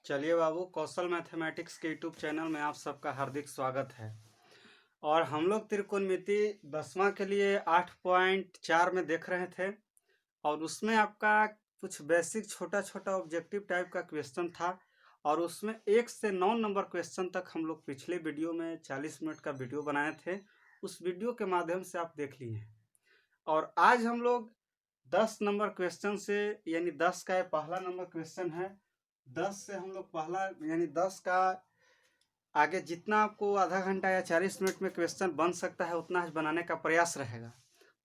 चलिए बाबू, कौशल मैथमेटिक्स के YouTube channel में आप सबका हार्दिक स्वागत है। और हम लोग त्रिकोणमिति 10वां के लिए 8.4 में देख रहे थे और उसमें आपका कुछ बेसिक छोटा छोटा ऑब्जेक्टिव टाइप का क्वेश्चन था और उसमें 1 से 9 नंबर क्वेश्चन तक हम लोग पिछले वीडियो में 40 मिनट का वीडियो बनाए थे। उस वीडियो के माध्यम से आप देख लिए हैं और आज हम लोग 10 नंबर क्वेश्चन से यानी 10 का पहला नंबर क्वेश्चन है। 10 से हम लोग पहला यानी 10 का आगे जितना आपको आधा घंटा या 40 मिनट में क्वेश्चन बन सकता है उतना बनाने का प्रयास रहेगा।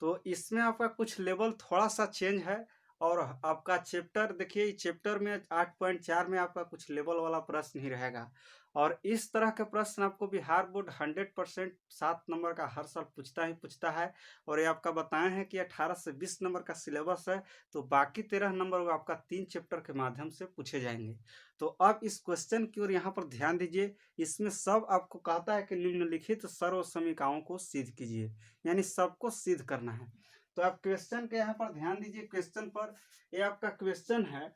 तो इसमें आपका कुछ लेवल थोड़ा सा चेंज है और आपका चैप्टर देखिए, चैप्टर में 8.4 में आपका कुछ लेवल वाला प्रश्न ही रहेगा और इस तरह के प्रश्न आपको बिहार बोर्ड 100% 7 नंबर का हर साल पूछता है। और ये आपका बताए हैं कि 18 से 20 नंबर का सिलेबस है, तो बाकी 13 नंबर वो आपका 3 चैप्टर के माध्यम से पूछे जाएंगे। तो अब इस क्वेश्चन की ओर यहाँ पर ध्यान दीजिए। इसमें सब आपको कहता है कि निम्नलिखित सर्व समीकरणों को सिद्ध कीजिए, यानी सबको सिद्ध करना है। तो आप क्वेश्चन के यहाँ पर ध्यान दीजिए। क्वेश्चन पर ये आपका क्वेश्चन है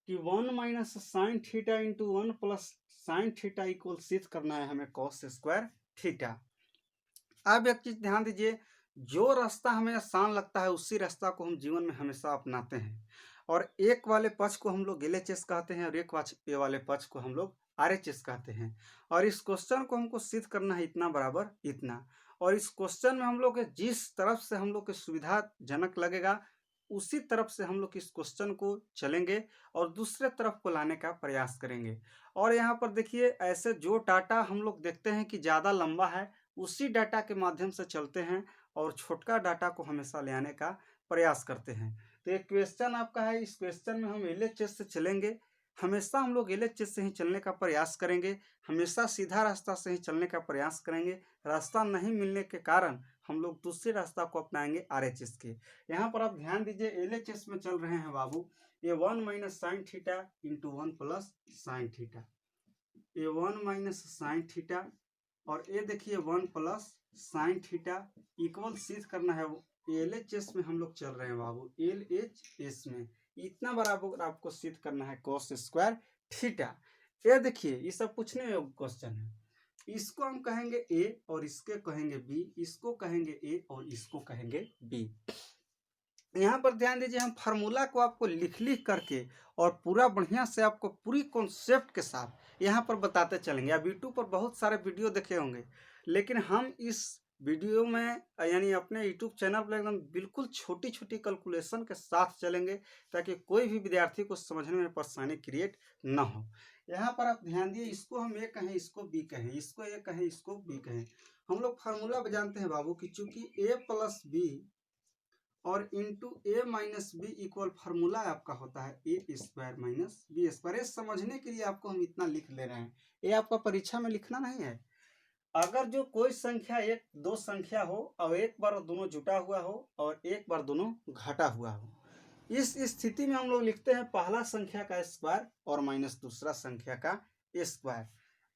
कि 1 minus sine theta into 1 plus sine theta equal सिद्ध करना है हमें कॉस स्क्वायर थीटा। अब एक चीज ध्यान दीजिए, जो रास्ता हमें आसान लगता है उसी रास्ता को हम जीवन में हमेशा अपनाते हैं और एक वाले पक्ष को हम लोग LHS कहते हैं और एक वाले पक्ष को हम लोग RHS कहते हैं। और इस क्वेश्चन को हमको सिद्ध करना है इतना बराबर इतना, और इस क्वेश्चन में हम लोग जिस तरफ से हम लोग के सुविधाजनक लगेगा उसी तरफ से हम लोग इस क्वेश्चन को चलेंगे और दूसरे तरफ को लाने का प्रयास करेंगे। और यहाँ पर देखिए, ऐसे जो डाटा हम लोग देखते हैं कि ज़्यादा लंबा है उसी डाटा के माध्यम से चलते हैं और छोटका डाटा को हमेशा ले आने का प्रयास करते हैं। तो एक क्वेश्चन आपका है, इस क्वेश्चन में हम LHS से चलेंगे। हमेशा हम लोग LHS से ही चलने का प्रयास करेंगे, हमेशा सीधा रास्ता से ही चलने का प्रयास करेंगे। रास्ता नहीं मिलने के कारण हम लोग दूसरे रास्ता को अपनाएंगे RHS के। यहाँ पर आप ध्यान दीजिए, LHS में चल रहे हैं बाबू। ये 1 minus sine theta into 1 plus sine theta, ये 1 माइनस साइन थीटा और ये देखिए 1 प्लस साइन थीटा इक्वल सिद्ध करना है। LHS में हम लोग चल रहे हैं बाबू, LHS में इतना बराबर आपको सिद्ध करना है कॉस स्क्वायर थीटा। ये देखिए, ये सब पूछने योग्य क्वेश्चन है। इसको हम कहेंगे A और इसके कहेंगे B, इसको कहेंगे A और इसको कहेंगे B। यहाँ पर ध्यान दीजिए, हम फार्मूला को आपको लिख करके और पूरा बढ़िया से आपको पूरी कॉन्सेप्ट के साथ यहाँ पर बताते चलेंगे। आप यूट्यूब पर बहुत सारे वीडियो देखे होंगे, लेकिन हम इस वीडियो में यानी अपने यूट्यूब चैनल पर एकदम बिल्कुल छोटी छोटी कैलकुलेशन के साथ चलेंगे ताकि कोई भी विद्यार्थी को समझने में परेशानी क्रिएट ना हो। यहाँ पर आप ध्यान दिए, इसको हम A कहें, इसको B कहें, इसको A कहें, इसको B कहें। हम लोग फार्मूला जानते हैं बाबू कि चूंकि A प्लस B और into A minus B equal formula आपका होता है A square minus B square. ये समझने के लिए आपको हम इतना लिख ले रहे हैं, ये आपका परीक्षा में लिखना नहीं है। अगर जो कोई संख्या एक दो संख्या हो और एक बार दोनों जुटा हुआ हो और एक बार दोनों घटा हुआ हो, इस स्थिति में हम लोग लिखते हैं पहला संख्या का स्क्वायर और माइनस दूसरा संख्या का स्क्वायर।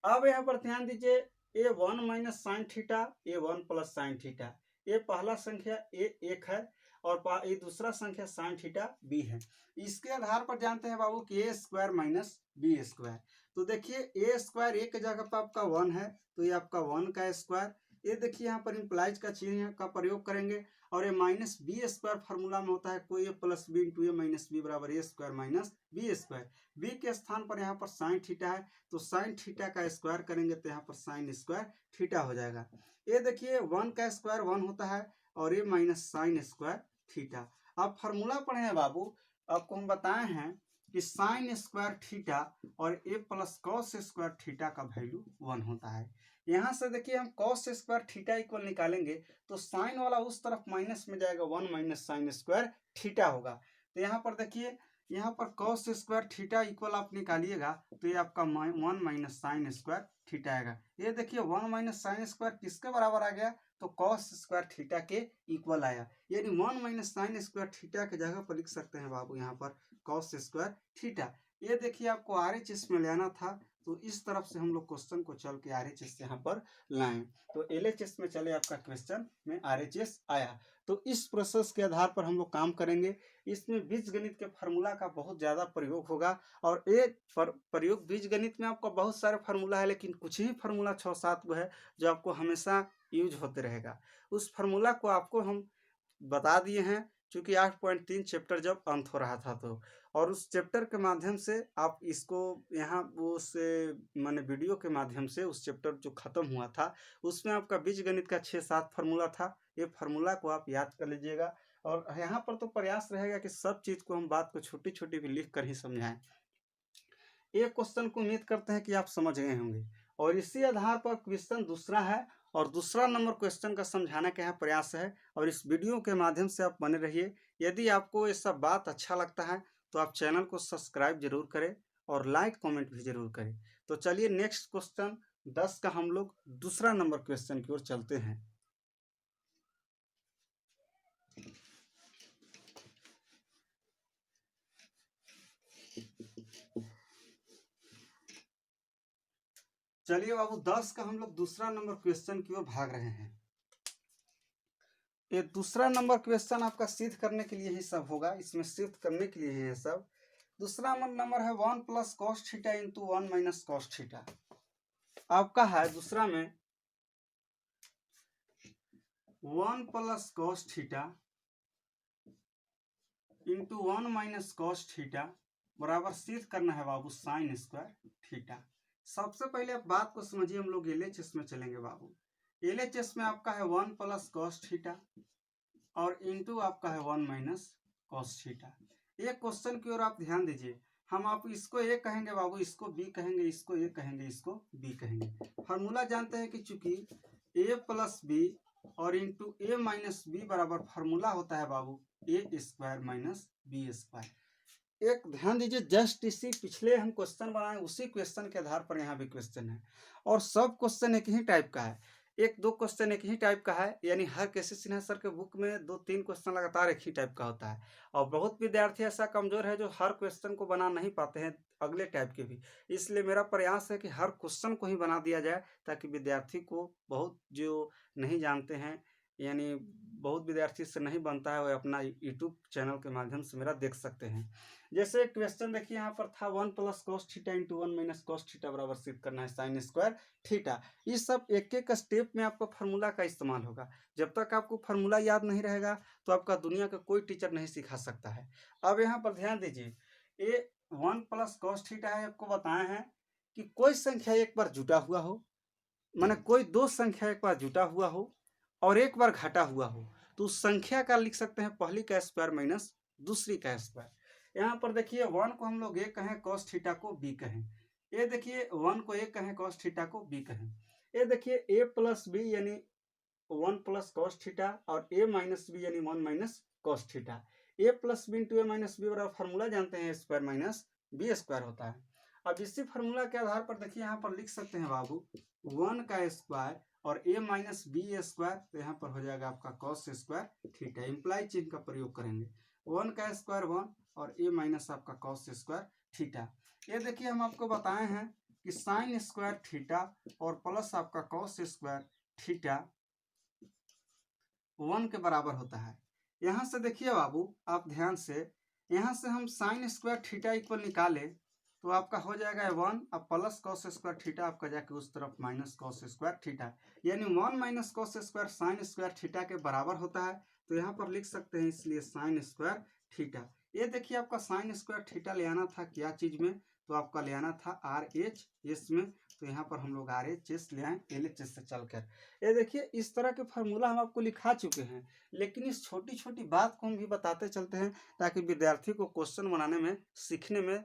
अब यहाँ पर ध्यान दीजिए, A1 minus sine theta, A1 plus sine theta, ये पहला संख्या A1 है और ये दूसरा संख्या साइन थीटा B है। इसके आधार पर जानते हैं बाबू कि A square minus B square. तो देखिए, A स्क्वायर एक जगह पर आपका 1 है तो ये आपका 1 का स्क्वायर। ये देखिए यहाँ पर इंप्लाइज का चिन्ह का प्रयोग करेंगे और ये माइनस B स्क्वायर फार्मूला में होता है कोई A plus B into A minus B बराबर A square minus B square. B के स्थान पर यहाँ पर साइन थीटा है तो साइन थीटा का स्क्वायर करेंगे तो यहाँ पर साइन स्क्वायर थीटा हो जाएगा। ये देखिए 1 का स्क्वायर 1 होता है और ये माइनस साइन स्क्वायर थीटा। अब फार्मूला पढ़े हैं बाबू, आपको हम बताए हैं कि साइन स्क्वायर थीटा और A plus cos square theta का वैल्यू 1 होता है। यहाँ से देखिए, हम कॉस स्क्वायर थीटा इक्वल निकालेंगे तो साइन वाला उस तरफ माइनस में जाएगा, 1 माइनस साइन स्क्वायर थीटा होगा। तो यहाँ पर देखिए, यहाँ पर कॉस स्क्वायर थीटा इक्वल आप निकालिएगा तो ये आपका 1 माइनस साइन स्क्वायर थीटा आएगा। ये देखिए 1 माइनस साइन स्क्वायर किसके बराबर आ गया, तो कॉस स्क्वायर थीटा के इक्वल आया। यानी 1 माइनस साइन स्क्वायर थीटा के जगह पर लिख सकते हैं बाबू यहाँ पर कॉस स्क्वायर थीटा। ये देखिए, आपको RHS में लेना था तो इस तरफ से हम लोग क्वेश्चन को चल के RHS यहाँ पर लाएं। तो LHS में चले आपका क्वेश्चन में RHS आया। तो इस प्रोसेस के आधार पर हम लोग काम करेंगे। इसमें बीजगणित के फार्मूला का बहुत ज़्यादा प्रयोग होगा और एक प्रयोग बीजगणित में आपका बहुत सारे फार्मूला है, लेकिन कुछ ही फार्मूला 6-7 गो है जो आपको हमेशा यूज होते रहेगा। उस फार्मूला को आपको हम बता दिए हैं, क्योंकि 8.3 चैप्टर जब अंत हो रहा था तो, और उस चैप्टर के माध्यम से आप इसको यहाँ उस मैंने वीडियो के माध्यम से उस चैप्टर जो खत्म हुआ था उसमें आपका बीजगणित का 6-7 फार्मूला था। ये फार्मूला को आप याद कर लीजिएगा और यहाँ पर तो प्रयास रहेगा कि सब चीज़ को हम बात को छोटी छोटी भी लिख कर ही समझाएं। एक क्वेश्चन को उम्मीद करते हैं कि आप समझ गए होंगे और इसी आधार पर क्वेश्चन दूसरा है और दूसरा नंबर क्वेश्चन का समझाने का यहाँ प्रयास है और इस वीडियो के माध्यम से आप बने रहिए। यदि आपको ये सब बात अच्छा लगता है तो आप चैनल को सब्सक्राइब जरूर करें और लाइक कमेंट भी जरूर करें। तो चलिए नेक्स्ट क्वेश्चन 10 का हम लोग दूसरा नंबर क्वेश्चन की ओर चलते हैं। चलिए बाबू 10 का हम लोग दूसरा नंबर क्वेश्चन की ओर भाग रहे हैं। ये दूसरा नंबर क्वेश्चन आपका सिद्ध करने के लिए ही सब होगा, इसमें सिद्ध करने के लिए है ये सब। दूसरा नंबर है 1 + cos theta into 1 - cos theta. आपका है दूसरा में 1 + cos theta into 1 - cos theta बराबर सिद्ध करना है बाबू sin स्क्वायर थीटा। सबसे पहले आप बात को समझिए, हम लोग LHS में चलेंगे बाबू। LHS में आपका है 1 + cos थीटा और इंटू आपका है 1 - cos थीटा। एक क्वेश्चन की ओर आप ध्यान दीजिए, हम आप इसको ए कहेंगे बाबू, इसको बी कहेंगे, इसको ए कहेंगे, इसको बी कहेंगे। फार्मूला जानते हैं कि चूंकि a + b और इंटू a - b बराबर फार्मूला होता है बाबू a² - b²। एक ध्यान दीजिए, जस्ट इसी पिछले हम क्वेश्चन बनाए उसी क्वेश्चन के आधार पर यहाँ भी क्वेश्चन है और सब क्वेश्चन एक ही टाइप का है। 1-2 क्वेश्चन एक ही टाइप का है, यानी हर केसी सिन्हा सर के बुक में 2-3 क्वेश्चन लगातार एक ही टाइप का होता है और बहुत विद्यार्थी ऐसा कमजोर है जो हर क्वेश्चन को बना नहीं पाते हैं अगले टाइप के भी। इसलिए मेरा प्रयास है कि हर क्वेश्चन को ही बना दिया जाए ताकि विद्यार्थी को बहुत जो नहीं जानते हैं, यानी बहुत विद्यार्थी से नहीं बनता है, वह अपना यूट्यूब चैनल के माध्यम से मेरा देख सकते हैं। जैसे क्वेश्चन देखिए यहाँ पर था 1 + cos theta into 1 - cos theta बराबर सिद्ध करना है sin स्क्वायर थीटा। इस सब एक एक स्टेप में आपका फार्मूला का इस्तेमाल होगा। जब तक आपको फार्मूला याद नहीं रहेगा तो आपका दुनिया का कोई टीचर नहीं सिखा सकता है। अब यहाँ पर ध्यान दीजिए, ये 1 + cos थीटा है, आपको बताया है कि कोई संख्या एक बार जुटा हुआ हो, माने कोई दो संख्या एक बार जुटा हुआ हो और एक बार घटा हुआ हो, तो उस संख्या का लिख सकते हैं पहली का स्क्वायर माइनस दूसरी का स्क्वायर। यहाँ पर देखिए 1 को हम लोग ए कहें, cos थीटा को बी कहें। ये देखिए 1 को ए कहें, cos थीटा को बी कहें। ये देखिए a + b यानी 1 + cos थीटा और a - b यानी 1 - cos theta. a + b into a - b बराबर फार्मूला जानते हैं स्क्वायर माइनस b² होता है। अब इसी फार्मूला के आधार पर देखिए यहाँ पर लिख सकते हैं बाबू 1 का स्क्वायर और a - b², तो यहाँ पर हो जाएगा आपका cos स्क्वायर थीटा। इम्प्लाई चिन्ह का प्रयोग करेंगे, 1 का स्क्वायर 1 और a - आपका cos स्क्वायर थीटा। ये देखिए हम आपको बताए हैं कि sin स्क्वायर थीटा और प्लस आपका cos स्क्वायर थीटा 1 के बराबर होता है। यहाँ से देखिए बाबू आप ध्यान से, यहाँ से हम sin स्क्वायर थीटा इक्वल निकालें तो आपका हो जाएगा 1 अब प्लस cos स्क्वायर थीटा आपका जाके उस तरफ माइनस cos स्क्वायर थीटा, यानी 1 - cos square sin square theta के बराबर होता है। तो यहाँ पर लिख सकते हैं इसलिए sin स्क्वायर थीटा। ये देखिए आपका sin स्क्वायर थीटा ले आना था क्या चीज में, तो आपका ले आना था RHS में। तो यहाँ पर हम लोग RHS ले आए LHS से चलकर। ये देखिए इस तरह के फार्मूला हम आपको लिखा चुके हैं, लेकिन इस छोटी छोटी बात को हम भी बताते चलते हैं ताकि विद्यार्थी को क्वेश्चन बनाने में सीखने में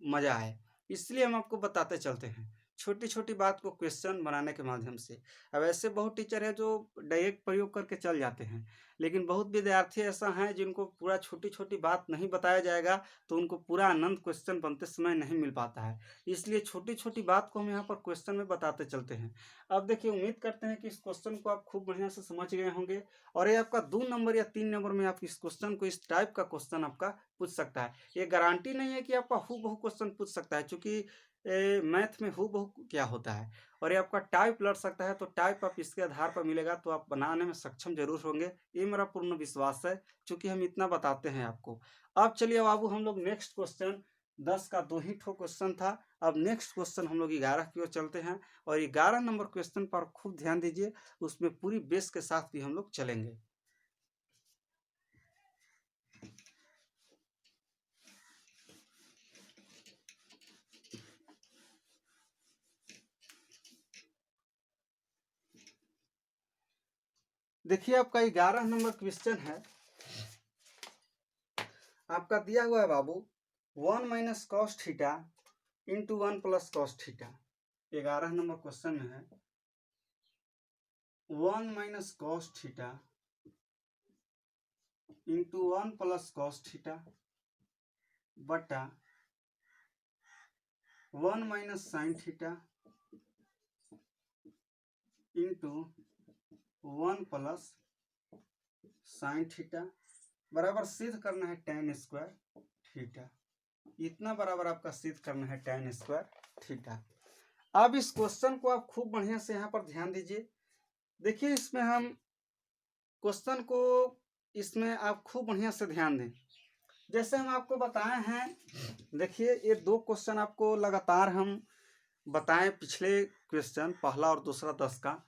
मजा आए, इसलिए हम आपको बताते चलते हैं छोटी छोटी बात को क्वेश्चन बनाने के माध्यम से। अब ऐसे बहुत टीचर है जो डायरेक्ट प्रयोग करके चल जाते हैं, लेकिन बहुत विद्यार्थी ऐसा हैं जिनको पूरा छोटी छोटी बात नहीं बताया जाएगा तो उनको पूरा आनंद क्वेश्चन बनते समय नहीं मिल पाता है। इसलिए छोटी छोटी बात को हम यहाँ पर क्वेश्चन में बताते चलते हैं। अब देखिए, उम्मीद करते हैं कि इस क्वेश्चन को आप खूब बढ़िया से समझ गए होंगे और ये आपका 2 नंबर या 3 नंबर में आप इस क्वेश्चन को, इस टाइप का क्वेश्चन आपका पूछ सकता है। ये गारंटी नहीं है कि आपका हूबहू क्वेश्चन पूछ सकता है, क्योंकि मैथ में हूबहू क्या होता है, और ये आपका टाइप लड़ सकता है। तो टाइप आप इसके आधार पर मिलेगा तो आप बनाने में सक्षम जरूर होंगे, ये मेरा पूर्ण विश्वास है, क्योंकि हम इतना बताते हैं आपको। अब चलिए बाबू, हम लोग नेक्स्ट क्वेश्चन, 10 का 2 ही ठो क्वेश्चन था। अब नेक्स्ट क्वेश्चन हम लोग 11 की ओर चलते हैं और 11 नंबर क्वेश्चन पर खूब ध्यान दीजिए, उसमें पूरी बेस के साथ भी हम लोग चलेंगे। देखिए, आपका 11 नंबर क्वेश्चन है, आपका दिया हुआ है बाबू 1 minus cos theta into 1 plus cos theta. 11 number question में है 1 minus cos theta into 1 plus cos theta बटा 1 minus sine theta into 1 plus sine theta बराबर सिद्ध करना है tan स्क्वायर थीटा। इतना बराबर आपका सिद्ध करना है tan स्क्वायर थीटा। अब इस क्वेश्चन को आप खूब बढ़िया से यहाँ पर ध्यान दीजिए। देखिए, इसमें हम क्वेश्चन को, इसमें आप खूब बढ़िया से ध्यान दें। जैसे हम आपको बताए हैं, देखिए ये 2 क्वेश्चन आपको लगातार हम बताएं, पिछले क्वेश्चन पहला और दूसरा 10 का,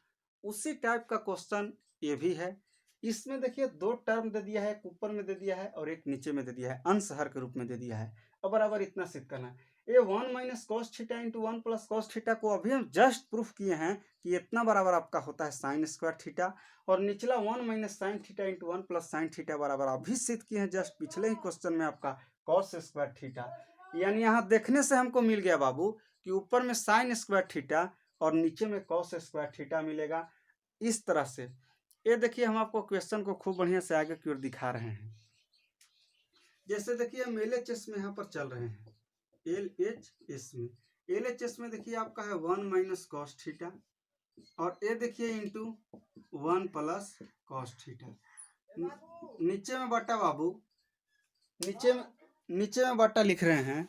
उसी टाइप का क्वेश्चन ये भी है। इसमें देखिए 2 टर्म दे दिया है, एक ऊपर में दे दिया है और एक नीचे में दे दिया है, अंश हर के रूप में दे दिया है। अब बराबर इतना सिद्ध करना है। ये 1 minus cos theta into 1 plus cos theta को अभी हम जस्ट प्रूफ किए हैं कि इतना बराबर आपका होता है साइन स्क्वायर थीटा, और निचला 1 minus sine theta into 1 plus sine theta बराबर अभी सिद्ध किए हैं जस्ट पिछले ही क्वेश्चन में आपका कॉस स्क्वायर थीटा। यानी यहाँ देखने से हमको मिल गया बाबू कि ऊपर में साइन स्क्वायर थीटा और नीचे में कॉस स्क्वायर थीटा मिलेगा। इस तरह से ये देखिए, हम आपको क्वेश्चन को खूब बढ़िया से आगे की ओर दिखा रहे हैं। जैसे देखिए, हम LHS में यहाँ पर चल रहे हैं, LHS में, LHS में देखिए आपका है 1 माइनस कॉस थीटा और ये देखिए इंटू 1 प्लस कॉस थीटा। नीचे में बटा बाबू, नीचे में बटा लिख रहे हैं।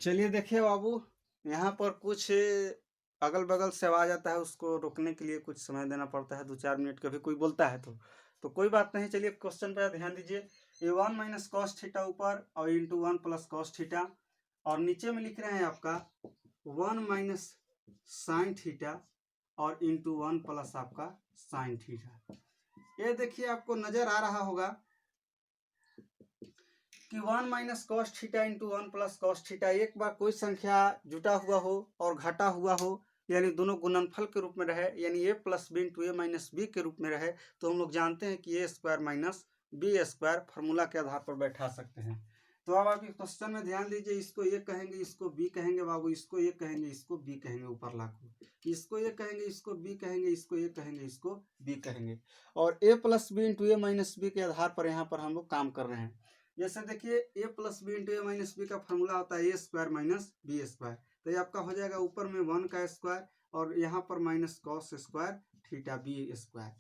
चलिए देखिए बाबू, यहाँ पर कुछ अगल बगल से आवाज आता है, उसको रोकने के लिए कुछ समय देना पड़ता है, 2-4 मिनट कभी कोई बोलता है तो कोई बात नहीं। चलिए क्वेश्चन पर ध्यान दीजिए। ये 1 माइनस कॉस थीटा ऊपर और इंटू 1 प्लस कॉस थीटा, और नीचे में लिख रहे हैं आपका 1 माइनस साइन थीटा और इंटू 1 प्लस आपका साइन थीटा। ये देखिए, आपको नजर आ रहा होगा कि 1 minus cos theta into 1 plus cos theta, एक बार कोई संख्या जुटा हुआ हो और घटा हुआ हो, यानी दोनों गुणनफल के रूप में रहे, यानी a plus B into A minus B के रूप में रहे, तो हम लोग जानते हैं कि A square minus B square formula के आधार पर बैठा सकते हैं। तो अब आप क्वेश्चन में ध्यान दीजिए, इसको ये कहेंगे, इसको बी कहेंगे बाबू, इसको ये कहेंगे, इसको बी कहेंगे, ऊपर लाखों, इसको ये कहेंगे, इसको बी कहेंगे, इसको ये कहेंगे, इसको बी कहेंगे, और a plus B into A minus B के आधार पर यहाँ पर हम लोग काम कर रहे हैं। जैसे देखिए, ए plus B into A minus B का फॉर्मूला होता है ए स्क्वायर माइनस बी स्क्वायर, तो ये आपका हो जाएगा ऊपर में 1 का स्क्वायर और यहाँ पर minus cos square theta B square,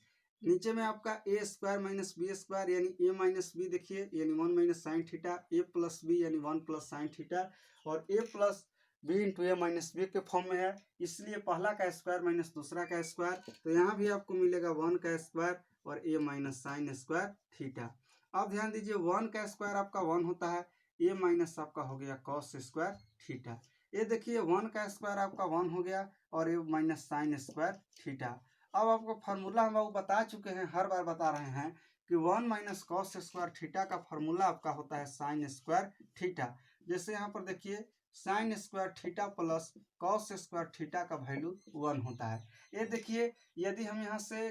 नीचे में आपका A square minus B square यानी ए माइनस बी, देखिए यानी 1 minus sine theta, A plus B यानी 1 प्लस साइन थीटा, और A plus B into A minus B के फॉर्म में है, इसलिए पहला का स्क्वायर माइनस दूसरा का स्क्वायर, तो यहाँ भी आपको मिलेगा 1 का स्क्वायर और ए माइनस साइन स्क्वायर थीटा। अब ध्यान दीजिए, 1 का स्क्वायर आपका 1 होता है, ए माइनस आपका हो गया कॉस स्क्वायर थीटा। ये देखिए 1 का स्क्वायर आपका 1 हो गया और ए माइनस साइन स्क्वायर थीटा। अब आपको फार्मूला हम लोग बता चुके हैं, हर बार बता रहे हैं कि 1 माइनस कॉस स्क्वायर थीटा का फार्मूला आपका होता है साइन स्क्वायर थीटा। जैसे यहाँ पर देखिए, sine square theta plus cos square theta का वैल्यू 1 होता है। ये देखिए, यदि हम यहाँ से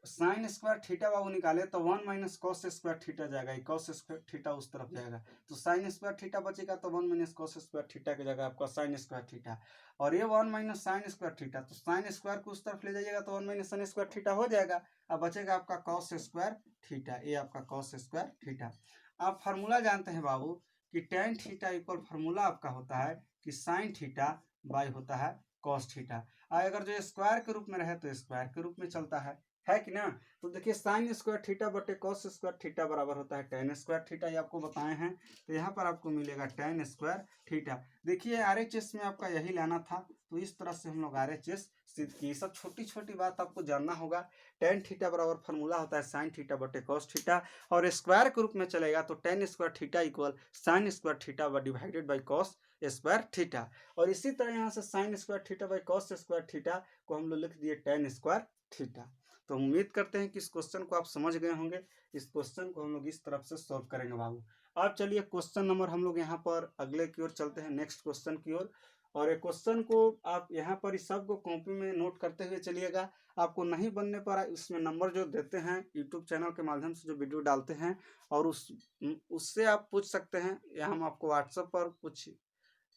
साइन स्क्वायर थीटा बाबू निकाले तो 1 माइनस कॉस स्क्वायर थीटा जाएगा, कॉस स्क्वायर थीटा उस तरफ जाएगा, तो साइन स्क्वायर थीटा बचेगा, तो 1 माइनस कॉस स्क्वायर थीटा की जगह आपका साइन स्क्वायर थीटा, और ये 1 माइनस साइन स्क्वायर थीटा, तो साइन स्क्वायर को उस तरफ ले जाइएगा तो 1 माइनस साइन स्क्वायर थीटा हो जाएगा। अब बचेगा आपका कॉस स्क्वायर थीटा, ये आपका कॉस स्क्वायर थीटा। आप फार्मूला जानते हैं बाबू कि टेन थीटा इक्वल फार्मूला आपका होता है कि साइन थीटा बाई होता है कॉस थीटा, और अगर जो स्क्वायर के रूप में रहे तो स्क्वायर के रूप में चलता है कि ना। तो देखिए साइन स्क्वायर थीटा बटे कॉस स्क्वायर थीटा बराबर होता है टेन स्क्वायर थीटा, ये आपको बताए हैं, तो यहाँ पर आपको मिलेगा टेन स्क्वायर थीटा। देखिए RHS में आपका यही लाना था, तो इस तरह से हम लोग RHS सिद्ध किए। सब छोटी छोटी बात आपको जानना होगा। टेन थीटा बराबर फार्मूला होता है साइन थीटा बटे कॉस थीटा, और स्क्वायर के रूप में चलेगा तो ten square theta equal sine square theta divided by cos square theta. और इसी तरह यहाँ से sine square theta by cos square theta को हम लोग लिख दिए टेन स्क्वायर थीटा। तो उम्मीद करते हैं कि इस क्वेश्चन को आप समझ गए होंगे। इस क्वेश्चन को हम लोग इस तरफ से सॉल्व करेंगे बाबू। अब चलिए क्वेश्चन नंबर हम लोग यहाँ पर अगले की ओर चलते हैं, नेक्स्ट क्वेश्चन की ओर। और एक क्वेश्चन को आप यहाँ पर इस सब को कॉपी में नोट करते हुए चलिएगा। आपको नहीं बनने पर इसमें नंबर जो देते हैं यूट्यूब चैनल के माध्यम से जो वीडियो डालते हैं, और उससे आप पूछ सकते हैं, या हम आपको व्हाट्सएप पर कुछ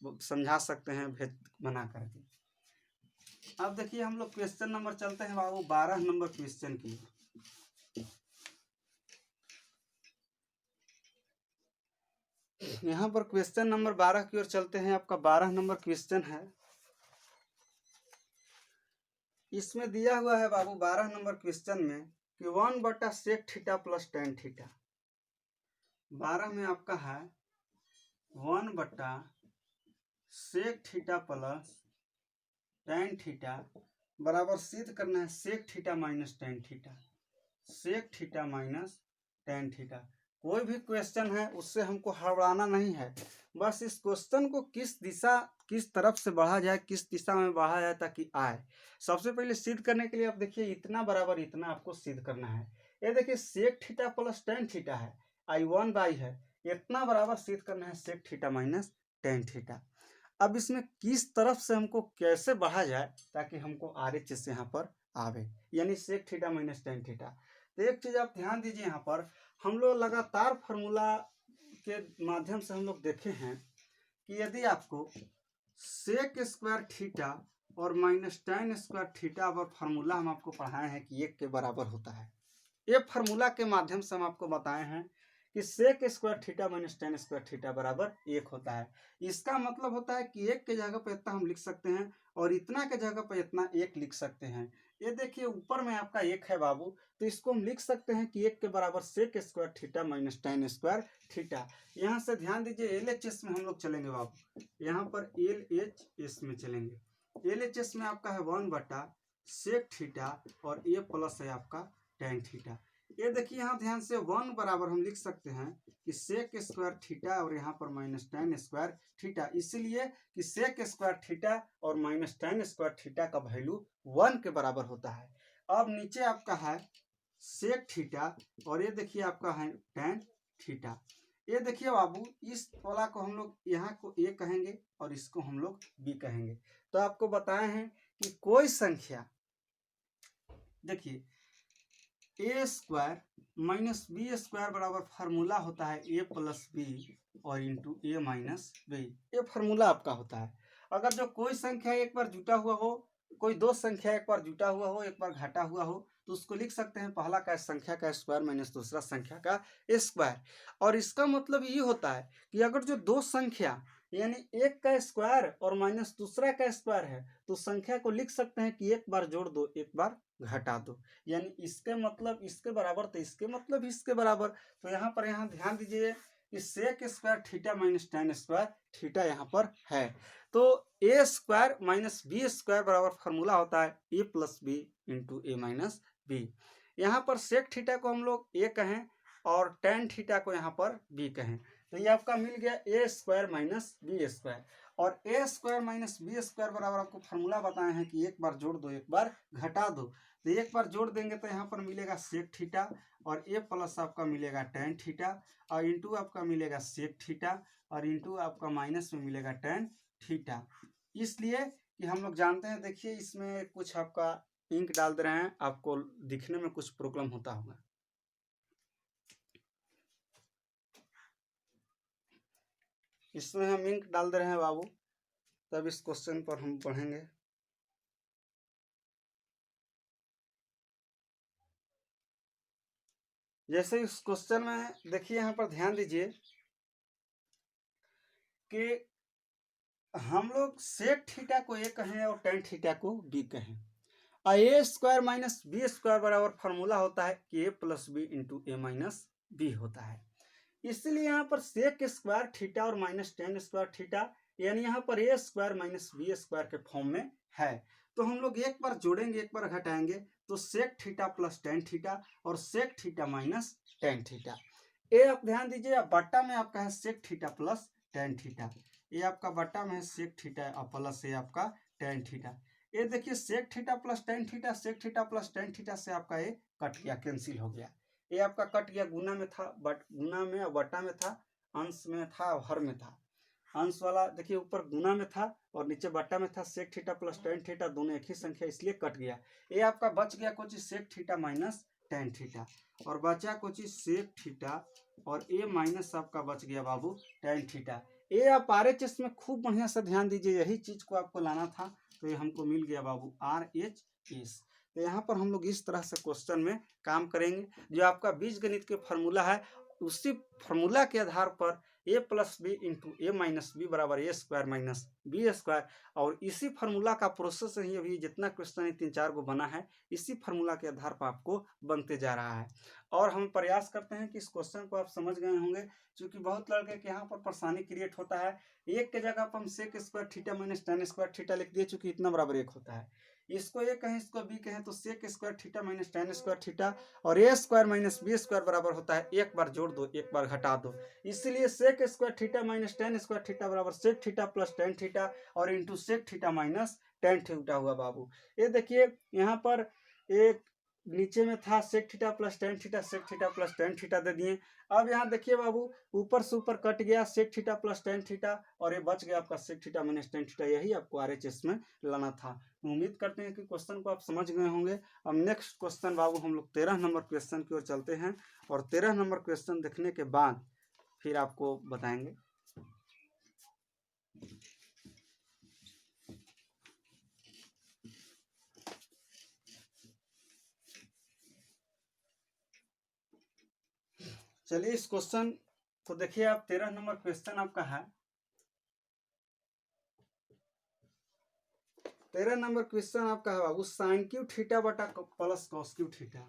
समझा सकते हैं भेज बना करके। अब देखिए हम लोग क्वेश्चन नंबर चलते हैं बाबू 12 नंबर क्वेश्चन की। यहाँ पर क्वेश्चन नंबर 12 की ओर चलते हैं। आपका 12 नंबर क्वेश्चन है, इसमें दिया हुआ है बाबू 12 नंबर क्वेश्चन में कि 1 बटा sec theta plus tan theta. 12 में आपका है 1 बटा sec theta plus tan theta बराबर सिद्ध करना है sec theta minus tan theta, sec theta minus tan theta. कोई भी क्वेश्चन है उससे हमको हड़बड़ाना नहीं है, बस इस क्वेश्चन को किस तरफ से बढ़ा जाए, किस दिशा में बढ़ा जाए ताकि आए। सबसे पहले सिद्ध करने के लिए आप देखिए इतना बराबर इतना आपको सिद्ध करना है। ये देखिए sec theta plus tan theta है, I1 बाई है, इतना बराबर सिद्ध करना है sec theta minus tan theta. अब इसमें किस तरफ से हमको कैसे बढ़ा जाए ताकि हमको RHS यहाँ पर आवे, यानी sec theta minus tan theta. तो एक चीज आप ध्यान दीजिए, यहाँ पर हम लोग लगातार फार्मूला के माध्यम से हम लोग देखे हैं कि यदि आपको सेक स्क्वायर थीटा और माइनस टेन स्क्वायर थीटा पर फार्मूला हम आपको पढ़ाए हैं कि 1 के बराबर होता है, ये फार्मूला के माध्यम से हम आपको बताए हैं कि sec square theta minus tan square theta बराबर 1 होता है। इसका मतलब होता है कि 1 के जगह पर इतना हम लिख सकते हैं और इतना के जगह पर इतना 1 लिख सकते हैं। ये देखिए ऊपर में आपका 1 है बाबू, तो इसको हम लिख सकते हैं कि 1 के बराबर sec square theta minus tan square theta. यहाँ से ध्यान दीजिए LHS में हम लोग चलेंगे बाबू, यहाँ पर LHS में चलेंगे। LHS में आपका है 1 बटा सेक थीटा और ये प्लस है आपका टेन थीटा। ये देखिए यहाँ ध्यान से 1 बराबर हम लिख सकते हैं कि सेक स्क्वायर थीटा और यहाँ पर माइनस टेन स्क्वायर थीटा, इसलिए कि सेक स्क्वायर थीटा और माइनस टेन स्क्वायर थीटा का वैल्यू 1 के बराबर होता है। अब नीचे आपका है सेक थीटा और ये देखिए आपका है टेन थीटा। ये देखिए बाबू इस वाला को हम लोग यहाँ को A कहेंगे और इसको हम लोग B कहेंगे। तो आपको बताए हैं कि कोई संख्या, देखिए ए स्क्वायर माइनस बी स्क्वायर बराबर फार्मूला होता है ए प्लस बी और इंटू ए माइनस बी, ये फार्मूला आपका होता है। अगर जो कोई संख्या एक बार जुटा हुआ हो, कोई दो संख्या एक बार जुटा हुआ हो, एक बार घटा हुआ हो, तो उसको लिख सकते हैं पहला का संख्या का स्क्वायर माइनस दूसरा संख्या का स्क्वायर। और इसका मतलब ये होता है कि अगर जो दो संख्या यानी एक का स्क्वायर और माइनस दूसरा का स्क्वायर है, तो संख्या को लिख सकते हैं कि एक बार जोड़ दो एक बार घटा दो, यानी इसके मतलब इसके बराबर तो इसके मतलब इसके बराबर। तो यहाँ पर ध्यान दीजिए कि sec square theta minus tan square theta यहाँ पर है। तो A square minus B square बराबर फार्मूला होता है A plus B into A minus B. यहाँ पर सेक थीटा को हम लोग ए कहें और टेन थीटा को यहाँ पर बी कहें, तो ये आपका मिल गया ए स्क्वायर माइनस बी स्क्वायर। और A square minus B square बराबर आपको फार्मूला बताए हैं कि एक बार जोड़ दो एक बार घटा दो। तो एक बार जोड़ देंगे तो यहाँ पर मिलेगा सेक थीटा और ए प्लस आपका मिलेगा टेन थीटा और इंटू आपका मिलेगा सेक थीटा और इंटू आपका माइनस में मिलेगा टेन थीटा। इसलिए कि हम लोग जानते हैं, देखिए इसमें कुछ आपका इंक डाल दे रहे हैं, आपको दिखने में कुछ प्रॉब्लम होता होगा। इसमें हम इंक डाल दे रहे हैं बाबू, तब इस क्वेश्चन पर हम पढ़ेंगे। जैसे इस क्वेश्चन में देखिए, यहाँ पर ध्यान दीजिए कि हम लोग सेक थीटा को ए कहें और टेन थीटा को बी कहें। ए स्क्वायर माइनस बी स्क्वायर बराबर फॉर्मूला होता है कि A plus B into A minus B होता है। इसलिए यहाँ पर सेक स्क्वायर थीटा और माइनस टेन स्क्वायर थीटा, यानी यहाँ पर ए स्क्वायर माइनस बी स्क्वायर के फॉर्म में है। तो हम लोग एक बार जोड़ेंगे, एक बार घटाएंगे, तो sec theta plus tan theta और sec theta minus tan theta. ये आप ध्यान दीजिए, बट्टा में आपका है sec theta plus tan theta, ये आपका बट्टा में है सेक थीटा और प्लस ये आपका टेन थीटा। ये देखिए sec theta plus tan theta, sec theta plus tan theta से आपका ये कट गया, कैंसिल हो गया। ये आपका कट गया, गुना में था, बट गुना में और बट्टा में था, अंश में था और हर में था। अंश वाला देखिए ऊपर गुना में था और नीचे बट्टा में था। Sec theta plus tan theta दोनों एक ही संख्या, इसलिए कट गया। ये आपका बच गया कुछ sec theta minus tan theta, और बचा कुछ सेक थीटा और ए माइनस आपका बच गया बाबू टेन थीटा। ये आप RHS में खूब बढ़िया से ध्यान दीजिए, यही चीज को आपको लाना था, तो ये हमको मिल गया बाबू RHS। तो यहाँ पर हम लोग इस तरह से क्वेश्चन में काम करेंगे। जो आपका बीजगणित के फार्मूला है, उसी फार्मूला के आधार पर ए plus B into A minus B बराबर ए स्क्वायर माइनस बी स्क्वायर, और इसी फार्मूला का प्रोसेस ही अभी जितना क्वेश्चन है 3-4 को बना है, इसी फार्मूला के आधार पर आपको बनते जा रहा है। और हम प्रयास करते हैं कि इस क्वेश्चन को आप समझ गए होंगे, क्योंकि बहुत लड़के के यहाँ पर परेशानी क्रिएट होता है। एक के जगह पर हम sec square theta minus tan square theta लिख दिए, चूंकि इतना बराबर एक होता है। इसको ए कहें, इसको बी कहें, तो sec square theta minus tan square theta और A square minus B square बराबर होता है एक बार जोड़ दो, एक बार घटा दो। इसलिए sec square theta minus tan square theta बराबर sec theta plus tan theta और into sec theta minus tan theta हुआ बाबू। ये देखिए यहाँ पर एक नीचे में था sec theta plus tan theta, sec theta plus tan theta दे दिए। अब यहाँ देखिए बाबू, ऊपर से ऊपर कट गया sec theta plus tan theta और ये बच गया आपका sec theta minus tan theta. यही आपको RHS में लाना था। उम्मीद करते हैं कि क्वेश्चन को आप समझ गए होंगे। अब नेक्स्ट क्वेश्चन बाबू हम लोग 13 नंबर क्वेश्चन की ओर चलते हैं, और 13 नंबर क्वेश्चन देखने के बाद फिर आपको बताएंगे। चलिए इस क्वेश्चन को देखिए आप। 13 नंबर क्वेश्चन आपका है। 13 नंबर क्वेश्चन आपका है बाबू, साइन क्यू थीटा बटा plus cos Q theta.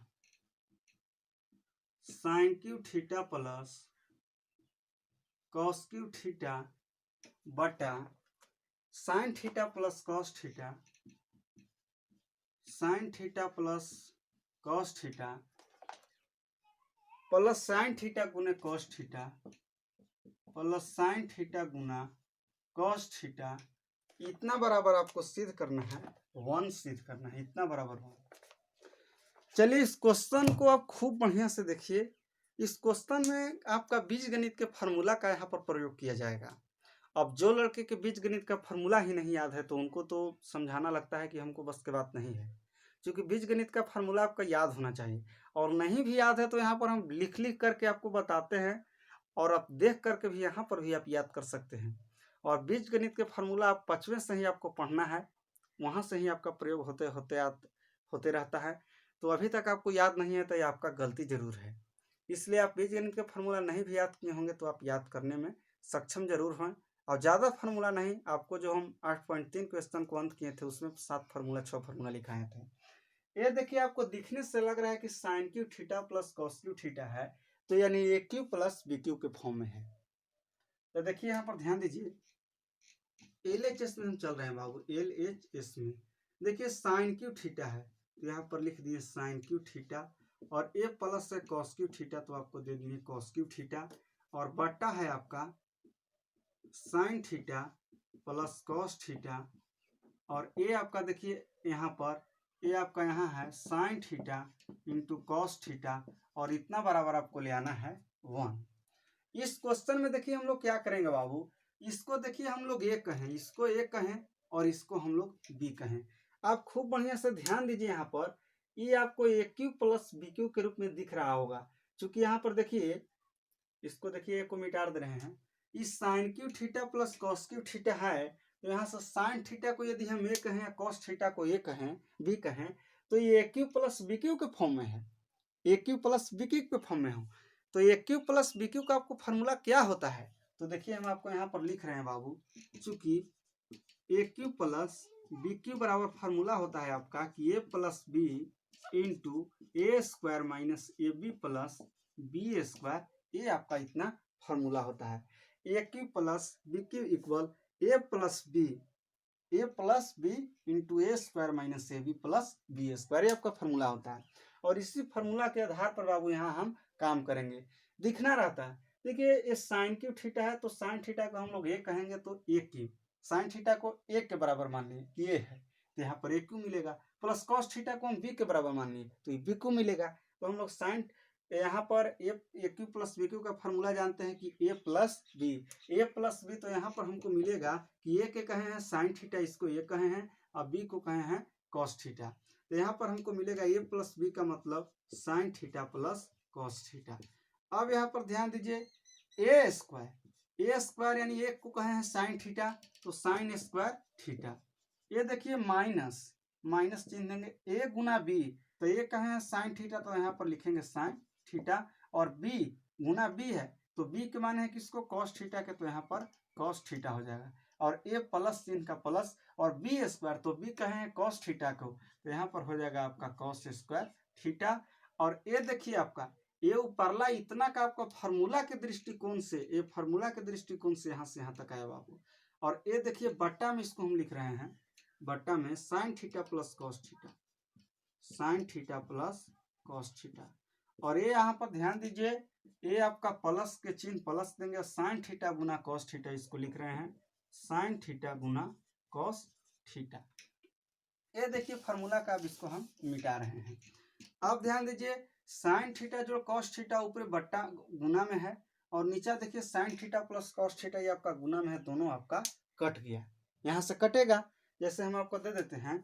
Sin Q theta plus cos Q theta बटा sin theta plus cos theta, sin theta plus cos theta plus sign theta गुने cos theta plus sign theta गुना cos theta, इतना बराबर आपको सिद्ध करना है, 1 सिद्ध करना है, इतना बराबर 1। चलिए इस क्वेश्चन को आप खूब बढ़िया से देखिए। इस क्वेश्चन में आपका बीजगणित के फार्मूला का यहाँ पर प्रयोग किया जाएगा। अब जो लड़के के बीजगणित का फार्मूला ही नहीं याद है, तो उनको तो समझाना लगता है कि हमको बस के बात नहीं है, क्योंकि बीजगणित का फार्मूला आपका याद होना चाहिए। और नहीं भी याद है तो यहाँ पर हम लिख लिख करके आपको बताते हैं, और आप देख करके भी यहाँ पर भी आप याद कर सकते हैं। और बीजगणित के फार्मूला आप 5वें से ही आपको पढ़ना है, वहाँ से ही आपका प्रयोग होते रहता है। तो अभी तक आपको याद नहीं है तो ये आपका गलती जरूर है। इसलिए आप बीजगणित के फार्मूला नहीं भी याद किए होंगे तो आप याद करने में सक्षम जरूर हों। और ज़्यादा फार्मूला नहीं, आपको जो हम 8.3 क्वेश्चन को अंत किए थे उसमें 7 फार्मूला 6 फार्मूला लिखाए थे। ये देखिए आपको दिखने से लग रहा है कि sine Q theta plus cos Q theta है, तो यानी A Q plus B Q के फॉर्म में है। तो देखिए यहाँ पर ध्यान दीजिए, LHS में हम चल रहे हैं बाबू, LHS में देखिए साइन क्यू थीटा है, तो यहाँ पर लिख दिए साइन क्यू थीटा, और ए प्लस है कॉस क्यू थीटा, तो आपको दे दिए कॉस क्यू थीटा, और बट्टा है आपका sign theta plus cos theta, और ए आपका देखिए यहाँ पर ये आपका यहाँ है sine theta into cos theta, और इतना बराबर आपको ले आना है 1। इस क्वेश्चन में देखिए हम लोग क्या करेंगे बाबू, इसको देखिए हम लोग ए कहें, इसको ए कहें और इसको हम लोग बी कहें। आप खूब बढ़िया से ध्यान दीजिए। यहाँ पर ये आपको ए क्यू प्लस बी क्यू के रूप में दिख रहा होगा, क्योंकि यहाँ पर देखिए, इसको देखिए, को मिटा दे रहे हैं। इस sine Q theta plus cos Q theta है, तो यहाँ से साइन थीटा को यदि हम ए कहें, कॉस थीटा को ए कहें, बी कहें, तो ये ए क्यू प्लस बी क्यू के फॉर्म में है, A Q plus B Q के फॉर्म में हो। तो ए क्यू प्लस बी क्यू का आपको फार्मूला क्या होता है, तो देखिए हम आपको यहाँ पर लिख रहे हैं बाबू, चूंकि A Q plus B cube बराबर फार्मूला होता है आपका कि A plus B into A square minus A B plus B square, ये आपका इतना फार्मूला होता है। A Q plus B cube equal A plus B into A square minus A B plus B square, ये आपका formula होता है। और इसी फार्मूला के आधार पर बाबू यहाँ हम काम करेंगे। दिखना रहता है, देखिए ये साइन क्यू थीटा है, तो साइन थीटा को हम लोग ए कहेंगे, तो ए क्यू साइन थीटा को एक के बराबर मान लिए कि ये है, तो यहाँ पर ए क्यू मिलेगा। प्लस कॉस थीटा को हम बी के बराबर मान लिए तो बी क्यू मिलेगा। तो हम लोग साइन यहाँ पर ए क्यू प्लस बी क्यू का फार्मूला जानते हैं कि ए प्लस बी, तो यहाँ पर हमको मिलेगा कि ए के कहे हैं साइन थीटा, इसको ए कहे हैं, और बी को कहे हैं कॉस थीटा। तो यहाँ पर हमको मिलेगा ए प्लस बी का मतलब sign theta plus cos theta. अब यहाँ पर ध्यान दीजिए, ए स्क्वायर यानी एक को कहे हैं साइन थीटा, तो साइन स्क्वायर थीटा। ये देखिए माइनस चिन्ह देंगे, ए गुना बी, तो ये कहे हैं साइन थीटा, तो यहाँ पर लिखेंगे साइन थीटा, और बी गुना बी है, तो बी के माने है किसको, कॉस थीटा के, तो यहाँ पर कॉस थीटा हो जाएगा। और ए प्लस चिन्ह का प्लस, और बी स्क्वायर, तो बी कहे हैं कॉस थीटा को, तो यहाँ पर हो जाएगा आपका कॉस स्क्वायर थीटा। और ए देखिए आपका ये ऊपरला इतना का आपका फार्मूला के दृष्टिकोण से, ये फार्मूला के दृष्टिकोण से यहाँ से यहाँ तक आया बाबू। और ये देखिए बट्टा में इसको हम लिख रहे हैं, बट्टा में sign theta plus cos theta, sin theta plus cos theta. और ये यहाँ पर ध्यान दीजिए, ये आपका प्लस के चिन्ह प्लस देंगे, साइन थीटा गुना कॉस थीटा, इसको लिख रहे हैं साइन थीटा गुना कॉस थीटा। ये देखिए फार्मूला का, अब इसको हम मिटा रहे हैं। अब ध्यान दीजिए, साइन थीटा जो कॉस थीटा ऊपर बट्टा गुना में है, और नीचे देखिए sign theta plus cos theta, ये आपका गुना में है, दोनों आपका कट गया, यहाँ से कटेगा। जैसे हम आपको दे देते हैं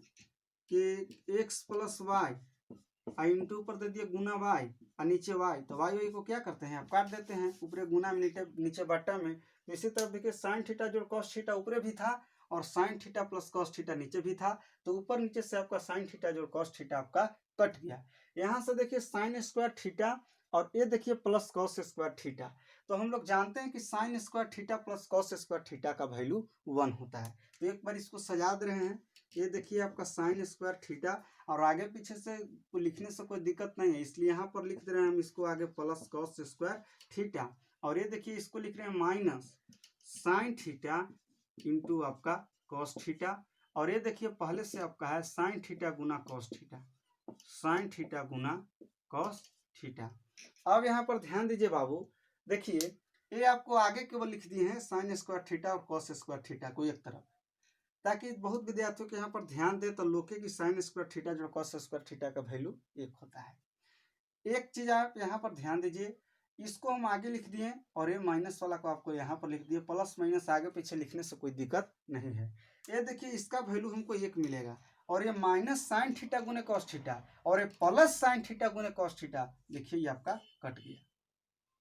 कि x प्लस वाई, इंटू ऊपर दे दिए गुना वाई, और नीचे वाई, तो वाई को क्या करते हैं, आप काट देते हैं, ऊपरे गुना में नीचे बट्टा में। तो इसी तरह देखिए साइन थीटा जो कॉस थीटा ऊपरे भी था, और sign theta plus cos theta नीचे भी था, तो ऊपर नीचे से आपका साइन थीटा जो कॉस थीटा आपका कट गया। यहाँ से देखिए साइन स्क्वायर थीटा, और ये देखिए प्लस कॉस स्क्वायर थीटा। तो हम लोग जानते हैं कि sine square theta plus cos square theta का वैल्यू 1 होता है। तो एक बार इसको सजा दे रहे हैं, ये देखिए आपका साइन स्क्वायर थीटा, और आगे पीछे से लिखने से कोई दिक्कत नहीं है, इसलिए यहाँ पर लिख दे रहे हैं हम इसको आगे प्लस कॉस स्क्वायर थीटा। और ये देखिए इसको लिख रहे हैं माइनस साइन थीटा इंटू आपका कॉस थीटा। और ये देखिए पहले से आपका है साइन थीटा गुना कॉस थीटा, साइन थीटा गुना कॉस थीटा। अब यहाँ पर ध्यान दीजिए बाबू, देखिए ये आपको आगे केवल लिख दिए हैं साइन स्क्वायर थीटा और कॉस स्क्वायर थीटा को एक तरफ, ताकि बहुत विद्यार्थियों के यहाँ पर ध्यान दे तो लोके की साइन स्क्वायर थीटा जो कॉस स्क्वायर थीटा का वैल्यू 1 होता है। एक चीज आप यहाँ पर ध्यान दीजिए, इसको हम आगे लिख दिए, और ये माइनस वाला को आपको यहाँ पर लिख दिए, प्लस माइनस आगे पीछे लिखने से कोई दिक्कत नहीं है। ये देखिए इसका वैल्यू हमको 1 मिलेगा, और ये माइनस साइन थीटा गुने कॉस थीटा, और ये प्लस साइन थीटा गुने कॉस थीटा, देखिए ये आपका कट गया।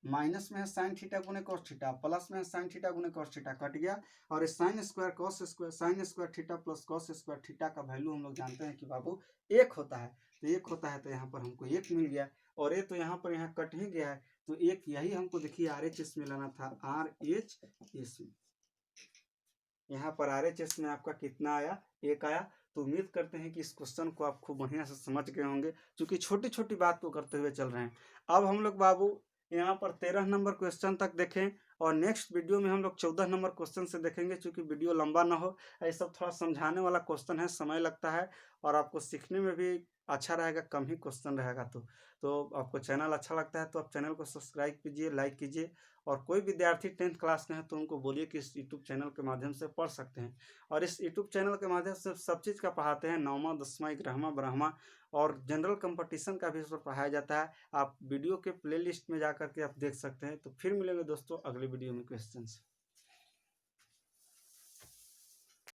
माइनस में है साइन थीटा गुने कॉस थीटा, प्लस में है साइन थीटा गुने कॉस थीटा, कट गया। और ये sine square cos square, sine square theta plus cos square theta का वैल्यू हम लोग जानते हैं कि बाबू 1 होता है। तो 1 होता है, तो यहाँ पर हमको 1 मिल गया, और ये तो यहाँ पर यहाँ कट ही गया है, तो 1 यही हमको देखिए RHS में लाना था, RHS में। यहाँ पर RHS में आपका कितना आया, 1 आया। तो उम्मीद करते हैं कि इस क्वेश्चन को आप खूब बढ़िया से समझ गए होंगे, क्योंकि छोटी छोटी बात को करते हुए चल रहे हैं। अब हम लोग बाबू यहाँ पर 13 नंबर क्वेश्चन तक देखें, और नेक्स्ट वीडियो में हम लोग 14 नंबर क्वेश्चन से देखेंगे, क्योंकि वीडियो लंबा ना हो। ये सब थोड़ा समझाने वाला क्वेश्चन है, समय लगता है, और आपको सीखने में भी अच्छा रहेगा, कम ही क्वेश्चन रहेगा। तो आपको चैनल अच्छा लगता है तो आप चैनल को सब्सक्राइब कीजिए, लाइक कीजिए। और कोई विद्यार्थी 10th क्लास में है तो उनको बोलिए कि इस यूट्यूब चैनल के माध्यम से पढ़ सकते हैं। और इस यूट्यूब चैनल के माध्यम से सब चीज़ का पढ़ाते हैं, 9वां 10वां 11वां 12वां, और जनरल कंपटीशन का भी इस पर पढ़ाया जाता है। आप वीडियो के प्लेलिस्ट में जा करके आप देख सकते हैं। तो फिर मिलेंगे दोस्तों अगले वीडियो में क्वेश्चन से।